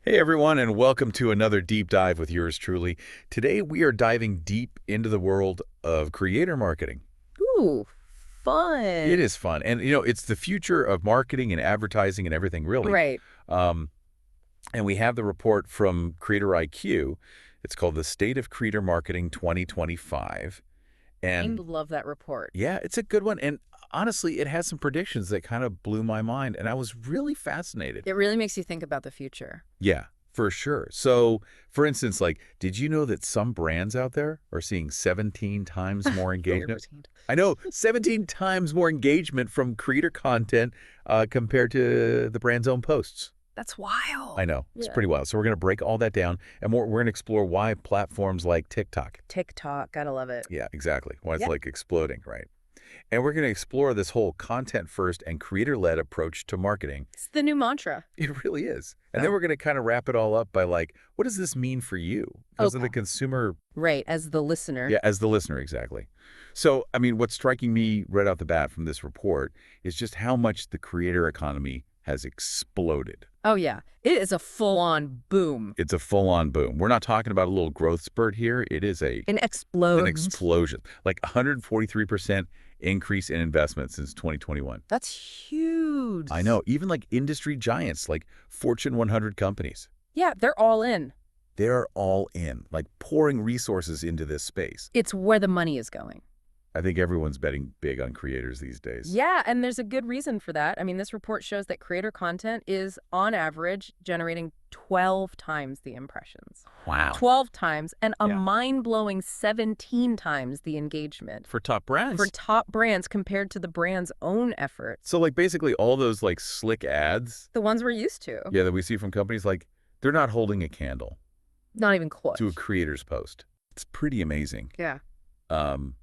Hey everyone, and welcome to another deep dive with yours truly. Today we are diving deep into the world of creator marketing. Ooh, It fun. is fun, and it's the future of marketing and advertising and everything really. Right. Um, and we have the report from CreatorIQ. It's called the State of Creator Marketing 2025. I And love that report. yeah, it's a good one. And honestly, it has some predictions that kind of blew my mind, and I was really fascinated. It really makes you think about the future. Yeah, for sure. So, for instance, like, did you know that some brands out there are seeing 17 times more Really engagement? routine. I know, 17 times more engagement from creator content compared to the brand's own posts. That's I wild. know, it's Yeah. pretty wild. So we're going to break all that down, and we're going to explore why platforms like TikTok, TikTok, gotta love it. yeah, exactly, why it's Yeah. like exploding, right? And we're going to explore this whole content-first and creator-led approach to marketing. It's the new mantra. It really is. And then Oh. we're going to kind of wrap it all up by like, what does this mean for you? Because of the Okay. consumer, Right, as the listener. yeah, as the listener, exactly. So, I mean, what's striking me right out the bat from this report is just how much the creator economy has exploded. Oh, yeah. It is a full-on boom. It's a full-on boom. We're not talking about a little growth spurt here. It is An an explosion. explosion, like 143% increase in investment since 2021. That's huge. I know, even like industry giants, like Fortune 100 companies. Yeah, they're all in. They're all in, like pouring resources into this space. It's where the money is going. I think everyone's betting big on creators these days. Yeah, and there's a good reason for that. I mean, this report shows that creator content is, on average, generating 12 times the impressions. Wow. 12 times, and a Yeah. mind-blowing 17 times the engagement For top brands. for top brands compared to the brand's own efforts. So like basically all those like slick ads, The ones we're used to. yeah, that we see from companies, like they're not holding a candle Not even close. to a creator's post. It's pretty amazing. Yeah. Um,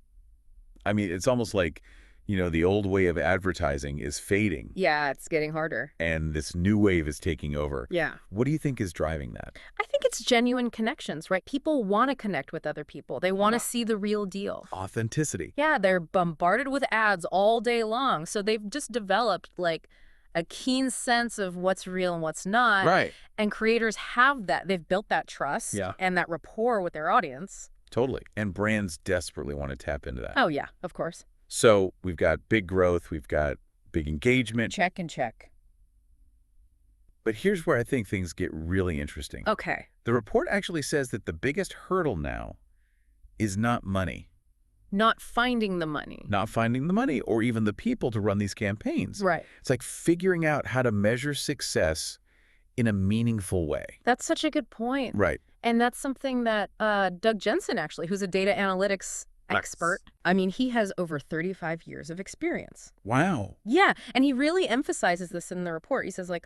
I mean, it's almost like, the old way of advertising is fading Yeah, it's getting harder. and this new wave is taking over. Yeah. What do you think is driving that? I think it's genuine connections, right? People want to connect with other people. They want to Yeah. see the real deal. Authenticity. Yeah, they're bombarded with ads all day long. So they've just developed like a keen sense of what's real and what's not. Right. And creators have that. They've built that trust Yeah. and that rapport with their audience. Totally. And brands desperately want to tap into that. Oh, yeah, of course. So we've got big growth, we've got big engagement. Check and check. But here's where I think things get really interesting. Okay. The report actually says that the biggest hurdle now is not money, Not finding the money. not finding the money or even the people to run these campaigns. Right. It's like figuring out how to measure success in a meaningful way. That's such a good point. Right. And that's something that Doug Jensen, actually, who's a data analytics expert, I mean, he has over 35 years of experience. Wow. Yeah, and he really emphasizes this in the report. He says, like,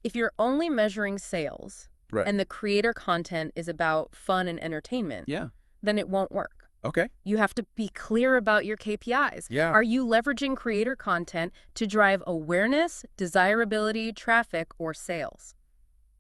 if you're only measuring sales Right. and the creator content is about fun and entertainment, Yeah. then it won't work. Okay. You have to be clear about your KPIs. Yeah. Are you leveraging creator content to drive awareness, desirability, traffic, or sales?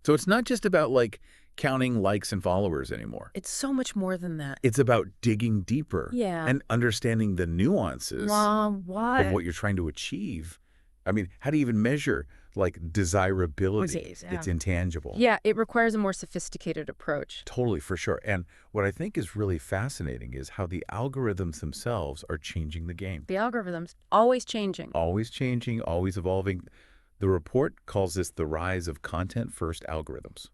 So it's not just about like counting likes and followers anymore. It's so much more than that. It's about digging deeper Yeah. and understanding the nuances What? of what you're trying to achieve. I mean, how do you even measure like desirability? Disease, It's yeah. intangible. Yeah, it requires a more sophisticated approach. Totally, for sure. And what I think is really fascinating is how the algorithms themselves are changing the game. The algorithm's always changing. Always changing, always evolving. The report calls this the rise of content-first algorithms.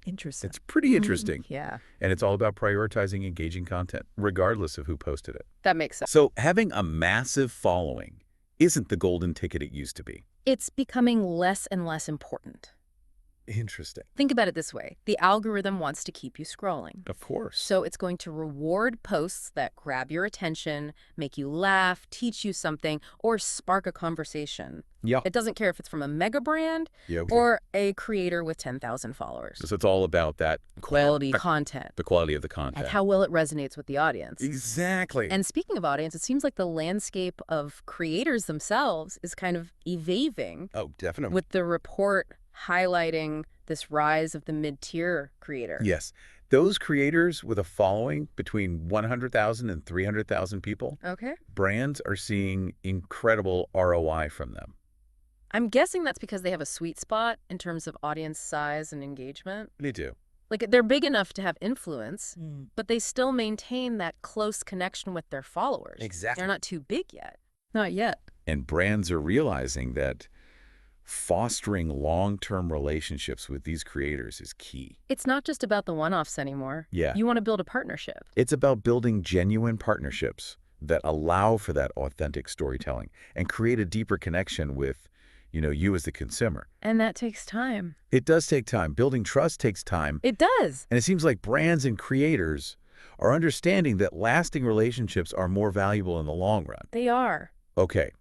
Interesting. It's pretty interesting. Yeah, And it's all about prioritizing engaging content, regardless of who posted it. that makes sense. So having a massive following isn't the golden ticket it used to be. It's becoming less and less important. Interesting. Think about it this way. The algorithm wants to keep you scrolling. Of course. So it's going to reward posts that grab your attention, make you laugh, teach you something, or spark a conversation. Yeah. It doesn't care if it's from a mega brand Yeah. or a creator with 10,000 followers. So it's all about that Quality content the quality of the content. and how well it resonates with the audience. Exactly. And speaking of audience, it seems like the landscape of creators themselves is kind of evading, oh, definitely. with the report highlighting this rise of the mid-tier creator. Yes. Those creators with a following between 100,000 and 300,000 people, Okay. brands are seeing incredible ROI from them. I'm guessing that's because they have a sweet spot in terms of audience size and engagement. They do. Like, they're big enough to have influence, Mm. but they still maintain that close connection with their followers. Exactly. They're not too big yet. Not yet. And brands are realizing that fostering long-term relationships with these creators is key. It's not just about the one-offs anymore. Yeah. You want to build a partnership. It's about building genuine partnerships that allow for that authentic storytelling and create a deeper connection with, you as the consumer. And that takes time. It does take time. Building trust takes time. It does. And it seems like brands and creators are understanding that lasting relationships are more valuable in the long run. They are. Okay.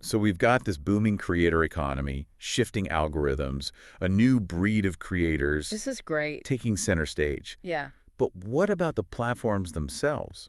So we've got this booming creator economy, shifting algorithms, a new breed of creators This is great. taking center stage. Yeah. But what about the platforms themselves?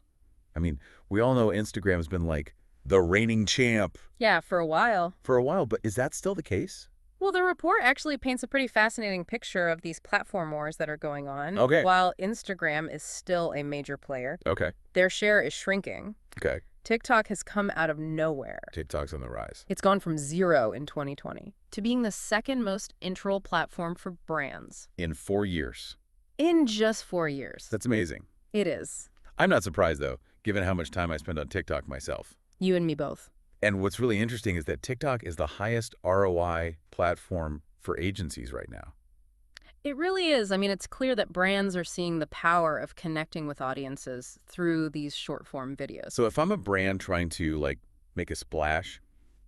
I mean, we all know Instagram has been like the reigning champ Yeah, for a while. for a while, but is that still the case? Well, the report actually paints a pretty fascinating picture of these platform wars that are going on. Okay. While Instagram is still a major player, Okay. their share is shrinking. Okay. TikTok has come out of nowhere. TikTok's on the rise. It's gone from 0 in 2020 to being the second most integral platform for brands In 4 years. in just 4 years. That's amazing. It is. I'm not surprised, though, given how much time I spend on TikTok myself. You and me both. And what's really interesting is that TikTok is the highest ROI platform for agencies right now. It really is. I mean, it's clear that brands are seeing the power of connecting with audiences through these short-form videos. So if I'm a brand trying to, make a splash,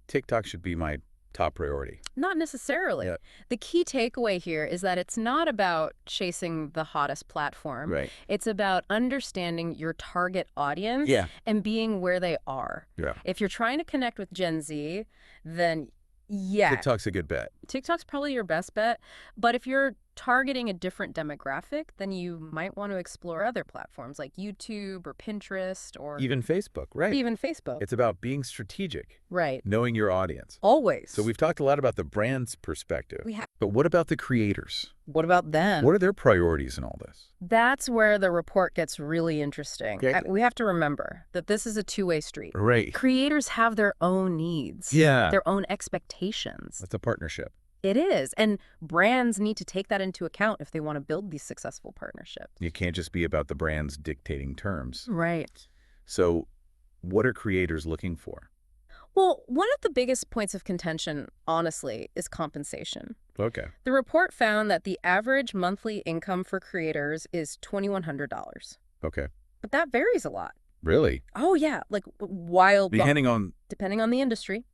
TikTok should be my top priority. Not necessarily. Yeah. The key takeaway here is that it's not about chasing the hottest platform. Right. It's about understanding your target audience Yeah. and being where they are. Yeah. If you're trying to connect with Gen Z, then yeah, TikTok's a good bet. TikTok's probably your best bet. But if you're targeting a different demographic, then you might want to explore other platforms like YouTube or Pinterest or Even Facebook, right? even Facebook. It's about being strategic, Right. knowing your audience. Always. So we've talked a lot about the brand's perspective. We have. But what about the creators? What about them? What are their priorities in all this? That's where the report gets really interesting. Okay. We have to remember that this is a two-way street. Right. Creators have their own needs, Yeah. their own expectations. That's a partnership. It is. And brands need to take that into account if they want to build these successful partnerships. You can't just be about the brands dictating terms. Right. So what are creators looking for? Well, one of the biggest points of contention, honestly, is compensation. Okay. The report found that the average monthly income for creators is $2,100. Okay. But that varies a lot. Really? Oh, yeah, like wildly. Depending on the industry.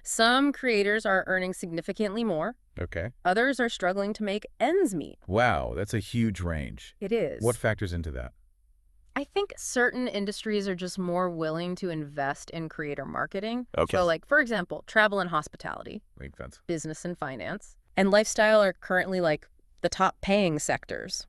Some creators are earning significantly more. Okay. Others are struggling to make ends meet. Wow, that's a huge range. It is. What factors into that? I think certain industries are just more willing to invest in creator marketing. Okay. So, for example, travel and hospitality, Makes sense. business and finance, and lifestyle are currently the top paying sectors.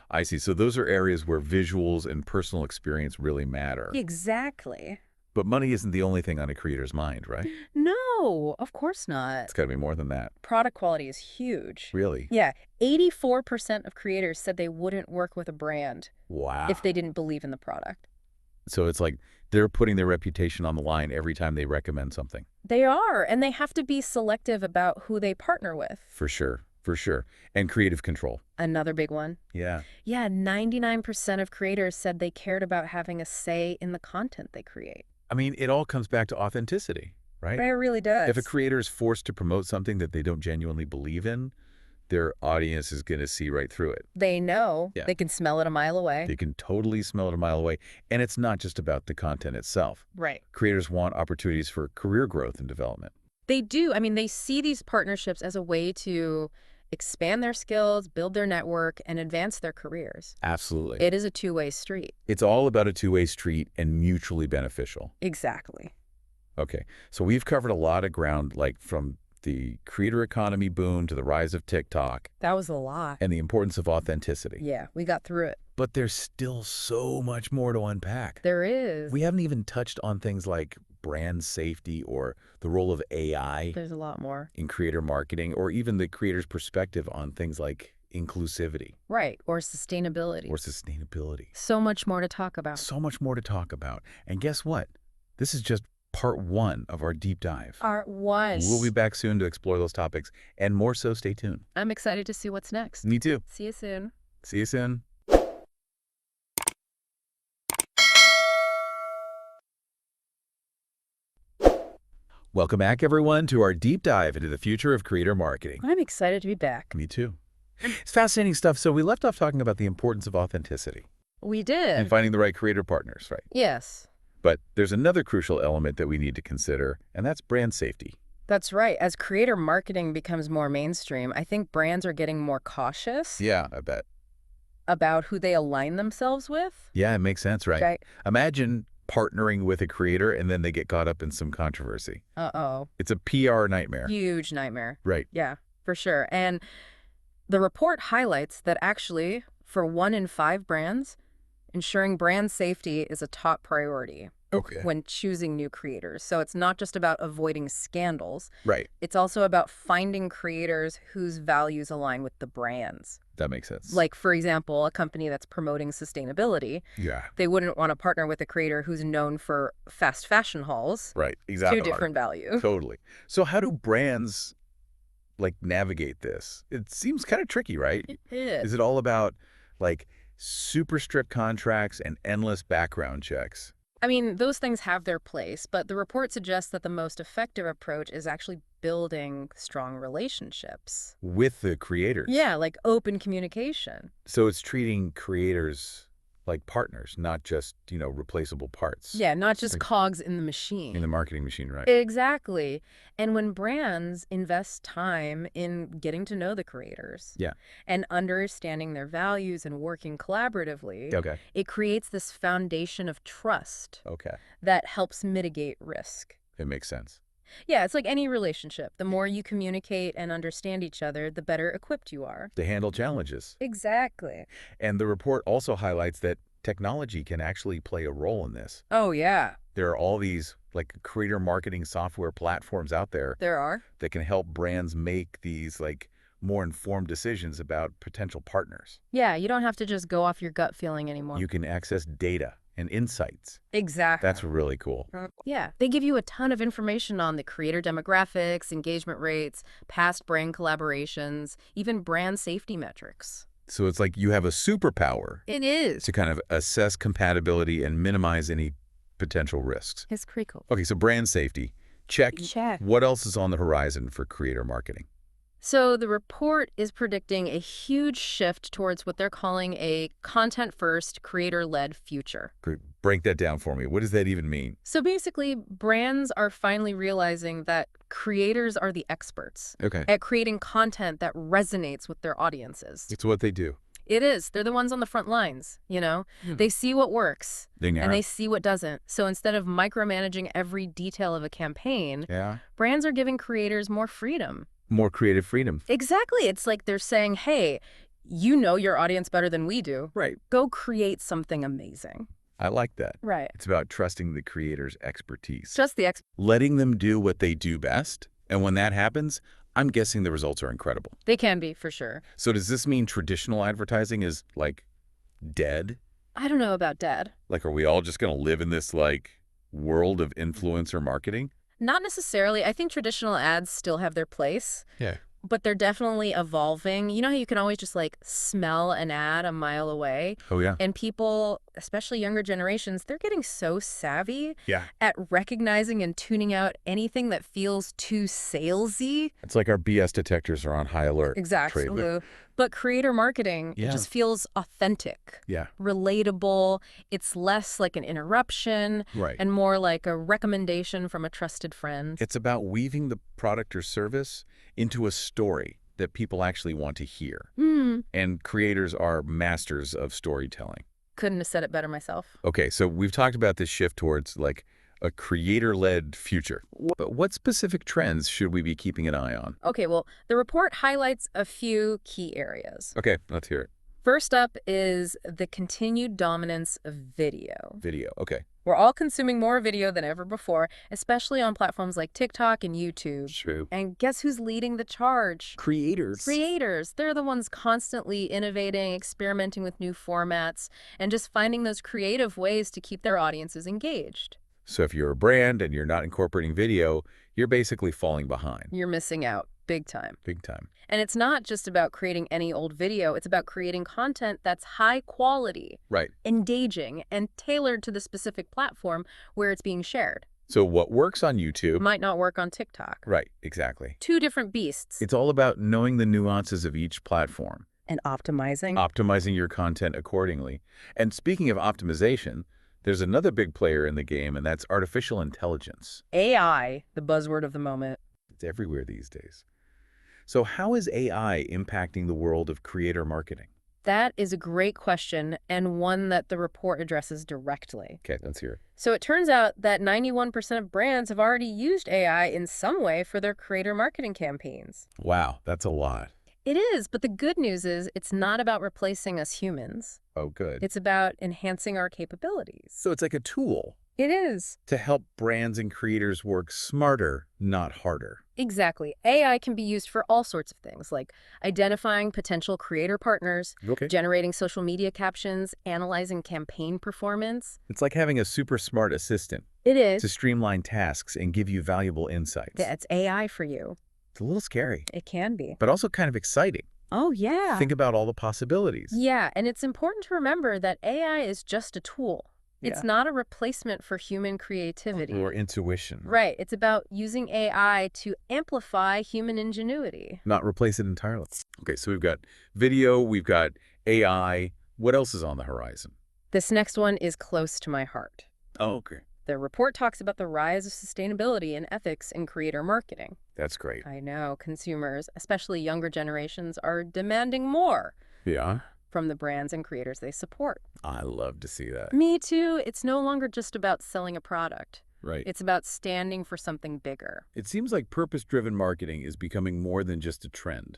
I see. So those are areas where visuals and personal experience really matter. Exactly. But money isn't the only thing on a creator's mind, right? No, of course not. It's got to be more than that. Product quality is huge. Really? Yeah, 84% of creators said they wouldn't work with a brand Wow. if they didn't believe in the product. So it's like they're putting their reputation on the line every time they recommend something. They are, and they have to be selective about who they partner with. For sure. For sure. And creative control. Another big one. Yeah. Yeah, 99% of creators said they cared about having a say in the content they create. I mean, it all comes back to authenticity, right? It really does. If a creator is forced to promote something that they don't genuinely believe in, their audience is going to see right through it. They know. Yeah. They can smell it a mile away. They can totally smell it a mile away. And it's not just about the content itself. Right. Creators want opportunities for career growth and development. They do. I mean, they see these partnerships as a way to expand their skills, build their network, and advance their careers. Absolutely. It is a two-way street. It's all about a two-way street and mutually beneficial. Exactly. Okay. So we've covered a lot of ground, from the creator economy boom to the rise of TikTok That was a lot. and the importance of authenticity. Yeah, we got through it. But there's still so much more to unpack. There is. We haven't even touched on things like brand safety or the role of AI There's a lot more. in creator marketing, or even the creator's perspective on things like inclusivity Right. Or sustainability. or sustainability. So much more to talk about. So much more to talk about. And guess what? This is just part 1 of our deep dive. Part 1. We'll be back soon to explore those topics, and more so, stay tuned. I'm excited to see what's next. Me too. See you soon. See you soon. Welcome back, everyone, to our deep dive into the future of creator marketing. I'm excited to be back. Me too. It's fascinating stuff. So we left off talking about the importance of authenticity We did. and finding the right creator partners, right? Yes. But there's another crucial element that we need to consider, and that's brand safety. That's right. As creator marketing becomes more mainstream, I think brands are getting more cautious Yeah, I bet. about who they align themselves with. Yeah, it makes sense, right? Right. Imagine partnering with a creator and then they get caught up in some controversy. Uh-oh. It's a PR nightmare. Huge nightmare. Right. Yeah, for sure. And the report highlights that actually, for 1 in 5 brands, ensuring brand safety is a top priority Okay. when choosing new creators. So it's not just about avoiding scandals. Right. It's also about finding creators whose values align with the brands. That makes sense. Like, for example, a company that's promoting sustainability, Yeah. they wouldn't want to partner with a creator who's known for fast fashion hauls. Right. Exactly. Two different values. Totally. So how do brands navigate this? It seems kind of tricky, right? It is. Is it all about super strict contracts and endless background checks? I mean, those things have their place, but the report suggests that the most effective approach is actually building strong relationships. With the creators? Yeah, like open communication. So it's treating creators like partners, not just, replaceable parts. Yeah, not just Like cogs in the machine. in the marketing machine, right? Exactly. And when brands invest time in getting to know the creators Yeah. and understanding their values and working collaboratively, Okay. it creates this foundation of trust Okay. that helps mitigate risk. It makes sense. Yeah, it's like any relationship. The more you communicate and understand each other, the better equipped you are. To handle challenges. Exactly. And the report also highlights that technology can actually play a role in this. Oh, yeah, There are all these creator marketing software platforms out there there are. that can help brands make these more informed decisions about potential partners. Yeah, you don't have to just go off your gut feeling anymore. You can access data and insights. Exactly. That's really cool. Yeah, they give you a ton of information on the creator demographics, engagement rates, past brand collaborations, even brand safety metrics. So it's like you have a superpower It is. to kind of assess compatibility and minimize any potential risks. It's critical. Okay, so brand safety. Check. Check. What else is on the horizon for creator marketing? So the report is predicting a huge shift towards what they're calling a content-first, creator-led future. Break that down for me. What does that even mean? So basically, brands are finally realizing that creators are the experts Okay. at creating content that resonates with their audiences. It's what they do. It is. They're the ones on the front lines, They see what works and they see what doesn't. So instead of micromanaging every detail of a campaign, Yeah. brands are giving creators more freedom. More creative freedom. Exactly. It's like they're saying, hey, you know your audience better than we do. Right. Go create something amazing. I like that. Right. It's about trusting the creator's expertise. Just the Letting them do what they do best. And when that happens, I'm guessing the results are incredible. They can be, for sure. So does this mean traditional advertising is dead? I don't know about dead. Are we all just going to live in this world of influencer marketing? Not necessarily. I think traditional ads still have their place. Yeah. But they're definitely evolving. You know how you can always just smell an ad a mile away? Oh, yeah. And people, especially younger generations, they're getting so savvy Yeah. at recognizing and tuning out anything that feels too salesy. It's like our BS detectors are on high alert. Exactly. Trade. But creator marketing, Yeah. it just feels authentic, Yeah. relatable. It's less like an interruption Right. and more like a recommendation from a trusted friend. It's about weaving the product or service into a story that people actually want to hear. And creators are masters of storytelling. Couldn't have said it better myself. Okay, so we've talked about this shift towards a creator-led future. But what specific trends should we be keeping an eye on? Okay, well, the report highlights a few key areas. Okay, let's hear it. First up is the continued dominance of video. Video, okay. We're all consuming more video than ever before, especially on platforms like TikTok and YouTube. True. And guess who's leading the charge? Creators. Creators. They're the ones constantly innovating, experimenting with new formats, and just finding those creative ways to keep their audiences engaged. So if you're a brand and you're not incorporating video, you're basically falling behind. You're missing out big time. Big time. And it's not just about creating any old video. It's about creating content that's high quality, Right. engaging, and tailored to the specific platform where it's being shared. So what works on YouTube Might not work on TikTok. Right, exactly. Two different beasts. It's all about knowing the nuances of each platform. And optimizing. Optimizing your content accordingly. And speaking of optimization, there's another big player in the game, and that's artificial intelligence. AI, the buzzword of the moment. It's everywhere these days. So how is AI impacting the world of creator marketing? That is a great question, and one that the report addresses directly. Okay, let's hear it. So it turns out that 91% of brands have already used AI in some way for their creator marketing campaigns. Wow, that's a lot. It is, but the good news is it's not about replacing us humans. Oh, good. It's about enhancing our capabilities. So it's like a tool It is. to help brands and creators work smarter, not harder. Exactly. AI can be used for all sorts of things, like identifying potential creator partners, Okay. generating social media captions, analyzing campaign performance. It's like having a super smart assistant It is. to streamline tasks and give you valuable insights. That's AI for you. It's a little scary, It can be. but also kind of exciting. Oh, yeah. Think about all the possibilities. Yeah, and it's important to remember that AI is just a tool. It's not a replacement for human creativity. Or intuition. Right. It's about using AI to amplify human ingenuity. Not replace it entirely. Okay, so we've got video, we've got AI. What else is on the horizon? This next one is close to my heart. Oh, okay. The report talks about the rise of sustainability and ethics in creator marketing. That's great. I know consumers, especially younger generations, are demanding more Yeah? from the brands and creators they support. I love to see that. Me too. It's no longer just about selling a product. Right. It's about standing for something bigger. It seems like purpose-driven marketing is becoming more than just a trend.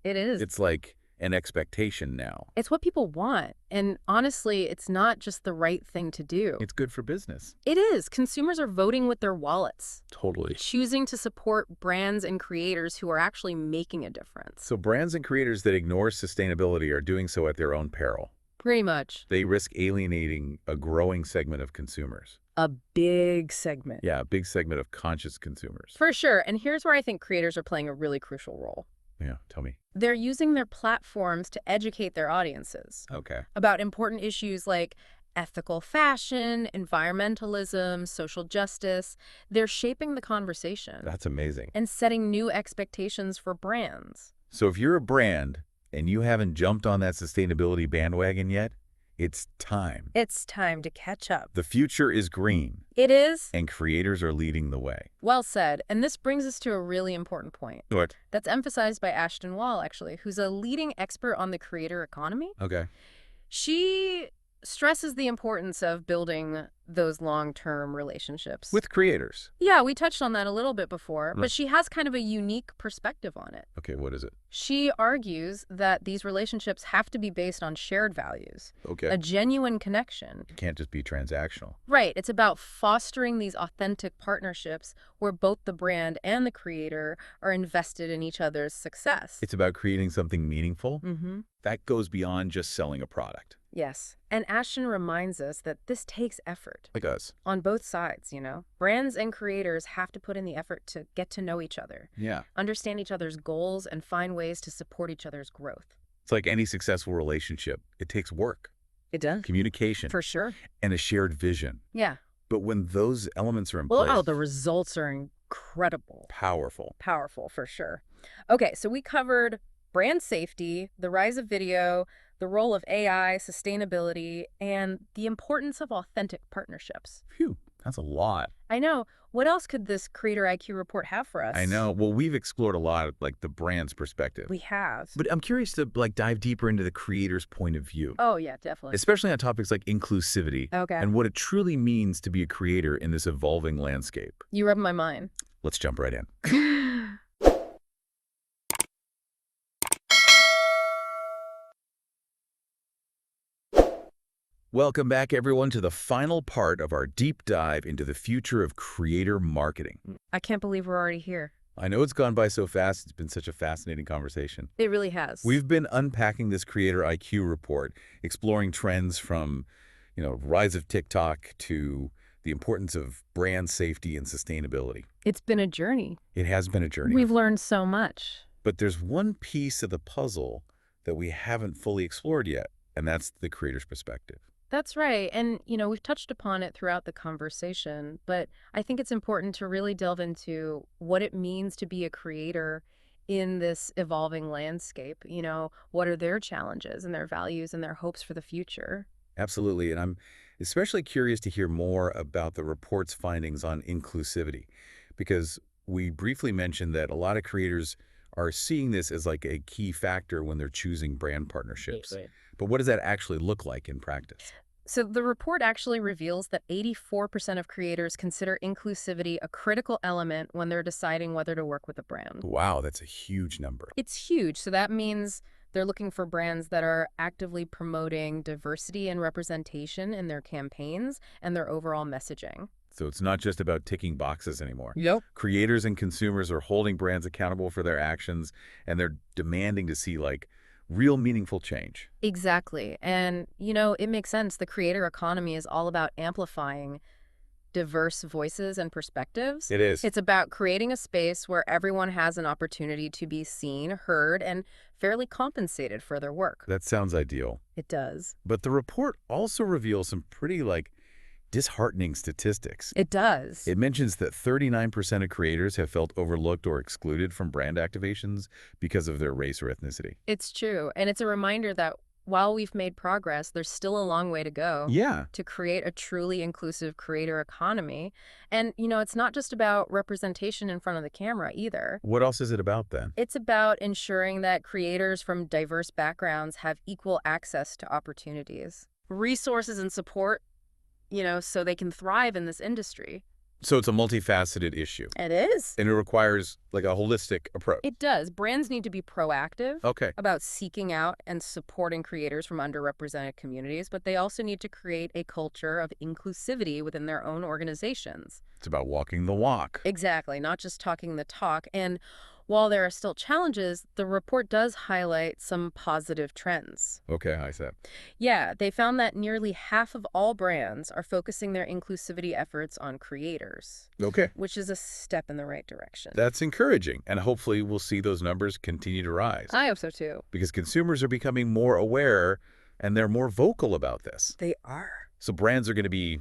It is. It's like an expectation now. It's what people want. And honestly, it's not just the right thing to do. It's good for business. It is. Consumers are voting with their wallets, Totally. choosing to support brands and creators who are actually making a difference. So brands and creators that ignore sustainability are doing so at their own peril. Pretty much. They risk alienating a growing segment of consumers. A big segment. Yeah, a big segment of conscious consumers. For sure. And here's where I think creators are playing a really crucial role. Yeah, tell me. They're using their platforms to educate their audiences Okay. about important issues like ethical fashion, environmentalism, social justice. They're shaping the conversation That's amazing. and setting new expectations for brands. So if you're a brand and you haven't jumped on that sustainability bandwagon yet, it's time. It's time to catch up. The future is green, It is. and creators are leading the way. Well said. And this brings us to a really important point What? that's emphasized by Ashton Wall, actually, who's a leading expert on the creator economy. Okay. She stresses the importance of building those long-term relationships. With creators. Yeah, we touched on that a little bit before, Right. but she has kind of a unique perspective on it. Okay, what is it? She argues that these relationships have to be based on shared values, Okay. a genuine connection. It can't just be transactional. Right, it's about fostering these authentic partnerships where both the brand and the creator are invested in each other's success. It's about creating something meaningful. Mm-hmm. That goes beyond just selling a product. Yes, and Ashton reminds us that this takes effort. Like us. On both sides, you know. Brands and creators have to put in the effort to get to know each other, Yeah. understand each other's goals, and find ways to support each other's growth. It's like any successful relationship. It takes work, It does. communication, For sure. and a shared vision. Yeah. But when those elements are in Well, place, the results are incredible. powerful. Powerful, for sure. Okay, so we covered brand safety, the rise of video, the role of AI, sustainability, and the importance of authentic partnerships. Phew, that's a lot. I know. What else could this CreatorIQ report have for us? I know. Well, we've explored a lot of the brand's perspective. We have. But I'm curious to dive deeper into the creator's point of view, Oh, yeah, definitely. especially on topics like inclusivity Okay. and what it truly means to be a creator in this evolving landscape. You read my mind. Let's jump right in. Welcome back, everyone, to the final part of our deep dive into the future of creator marketing. I can't believe we're already here. I know it's gone by so fast. It's been such a fascinating conversation. It really has. We've been unpacking this CreatorIQ report, exploring trends from, rise of TikTok to the importance of brand safety and sustainability. It's been a journey. It has been a journey. We've learned so much. But there's one piece of the puzzle that we haven't fully explored yet, and that's the creator's perspective. That's right. And, we've touched upon it throughout the conversation, but I think it's important to really delve into what it means to be a creator in this evolving landscape. What are their challenges and their values and their hopes for the future? Absolutely, and I'm especially curious to hear more about the report's findings on inclusivity, because we briefly mentioned that a lot of creators are seeing this as like a key factor when they're choosing brand partnerships. Right. But what does that actually look like in practice? So the report actually reveals that 84% of creators consider inclusivity a critical element when they're deciding whether to work with a brand. Wow, that's a huge number. It's huge. So that means they're looking for brands that are actively promoting diversity and representation in their campaigns and their overall messaging. So it's not just about ticking boxes anymore. Yep. Creators and consumers are holding brands accountable for their actions, and they're demanding to see like real meaningful change. Exactly. And, it makes sense. The creator economy is all about amplifying diverse voices and perspectives. It is. It's about creating a space where everyone has an opportunity to be seen, heard, and fairly compensated for their work. That sounds ideal. It does. But the report also reveals some pretty disheartening statistics. It does. It mentions that 39% of creators have felt overlooked or excluded from brand activations because of their race or ethnicity. It's true. And it's a reminder that while we've made progress, there's still a long way to go. Yeah. To create a truly inclusive creator economy. And, it's not just about representation in front of the camera either. What else is it about then? It's about ensuring that creators from diverse backgrounds have equal access to opportunities, resources, and support, so they can thrive in this industry. So it's a multifaceted issue. It is. And it requires like a holistic approach. It does. Brands need to be proactive Okay. about seeking out and supporting creators from underrepresented communities, but they also need to create a culture of inclusivity within their own organizations. It's about walking the walk. Exactly, not just talking the talk. And while there are still challenges, the report does highlight some positive trends. Okay, I said. Yeah, they found that nearly half of all brands are focusing their inclusivity efforts on creators. Okay. Which is a step in the right direction. That's encouraging, and hopefully we'll see those numbers continue to rise. I hope so too. Because consumers are becoming more aware, and they're more vocal about this. They are. So brands are going to be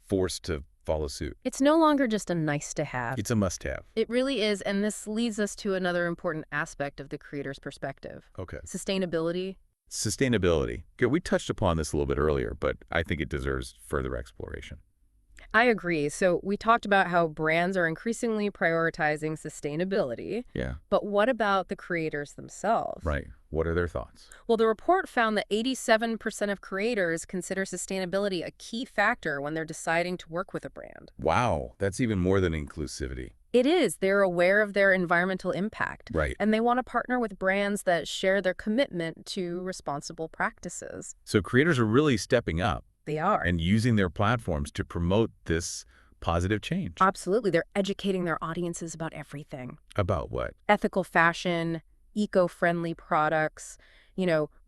forced to follow suit. It's no longer just a nice to have. It's a must-have. It really is, and this leads us to another important aspect of the creator's perspective. Okay. Sustainability. Sustainability. Good. We touched upon this a little bit earlier, but I think it deserves further exploration. I agree. So we talked about how brands are increasingly prioritizing sustainability. Yeah. But what about the creators themselves? Right. What are their thoughts? Well, the report found that 87% of creators consider sustainability a key factor when they're deciding to work with a brand. Wow. That's even more than inclusivity. It is. They're aware of their environmental impact. Right. And they want to partner with brands that share their commitment to responsible practices. So creators are really stepping up. They are. And using their platforms to promote this positive change. Absolutely. They're educating their audiences about everything. About what? Ethical fashion, eco-friendly products,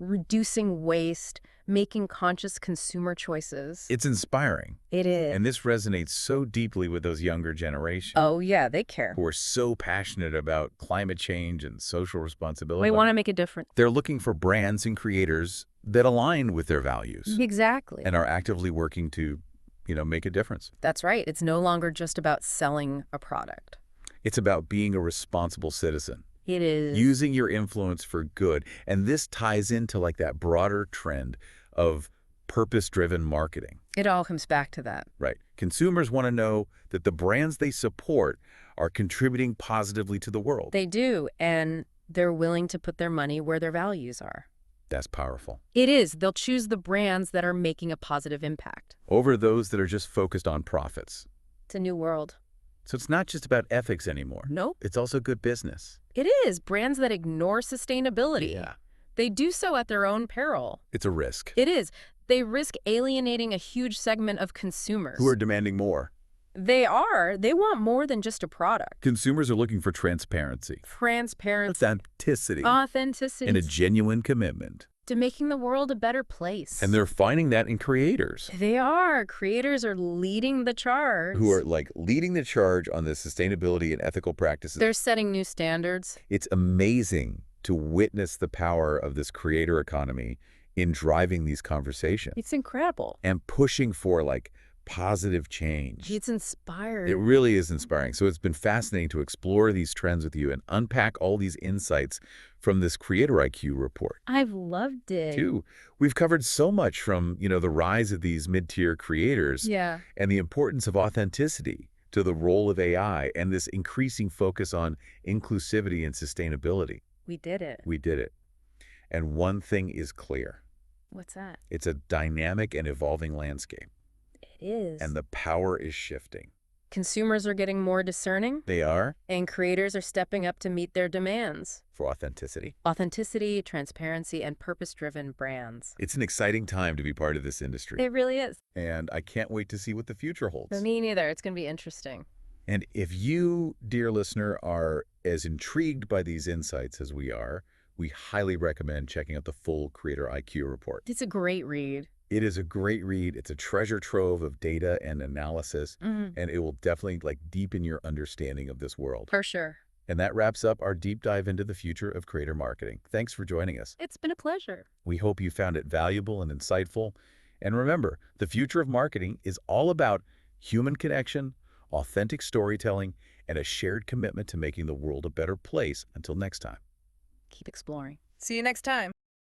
reducing waste, making conscious consumer choices. It's inspiring. It is. And this resonates so deeply with those younger generations. Oh, yeah, they care. Who are so passionate about climate change and social responsibility. They want to make a difference. They're looking for brands and creators that align with their values. Exactly. And are actively working to, make a difference. That's right. It's no longer just about selling a product. It's about being a responsible citizen. It is. Using your influence for good. And this ties into that broader trend of purpose-driven marketing. It all comes back to that. Right. Consumers want to know that the brands they support are contributing positively to the world. They do, and they're willing to put their money where their values are. That's powerful. It is. They'll choose the brands that are making a positive impact. Over those that are just focused on profits. It's a new world. So it's not just about ethics anymore. Nope. It's also good business. It is. Brands that ignore sustainability. Yeah. They do so at their own peril. It's a risk. It is. They risk alienating a huge segment of consumers. Who are demanding more. They are. They want more than just a product. Consumers are looking for transparency. Transparency. Authenticity. Authenticity. And a genuine commitment. to making the world a better And place. they're finding that in creators They are. Creators are leading the who charge. are like leading the charge on the sustainability and ethical practices. They're setting new standards. It's amazing to witness the power of this creator economy in driving these conversations It's incredible. and pushing for like positive change. It's It inspired. really is inspiring. So it's been fascinating to explore these trends with you and unpack all these insights from this CreatorIQ report. I've loved it. Too, we've covered so much from, the rise of these mid-tier creators Yeah, and the importance of authenticity to the role of AI and this increasing focus on inclusivity and sustainability. we did it. We did it. And one thing is clear. What's that? It's a dynamic and evolving landscape, It is. and the power is shifting. Consumers are getting more discerning, They are and creators are stepping up to meet their demands. for authenticity. Authenticity, transparency, and purpose-driven brands. It's an exciting time to be part of this industry, It really is. and I can't wait to see what the future holds. For me neither. It's going to be interesting. And if you, dear listener, are as intrigued by these insights as we are, we highly recommend checking out the full Creator IQ report. It's a great read. It is a great read. It's a treasure trove of data and analysis, Mm-hmm. and it will definitely deepen your understanding of this world. For sure. And that wraps up our deep dive into the future of creator marketing. Thanks for joining us. It's been a pleasure. We hope you found it valuable and insightful. And remember, the future of marketing is all about human connection, authentic storytelling, and a shared commitment to making the world a better place. Until next time. Keep exploring. See you next time.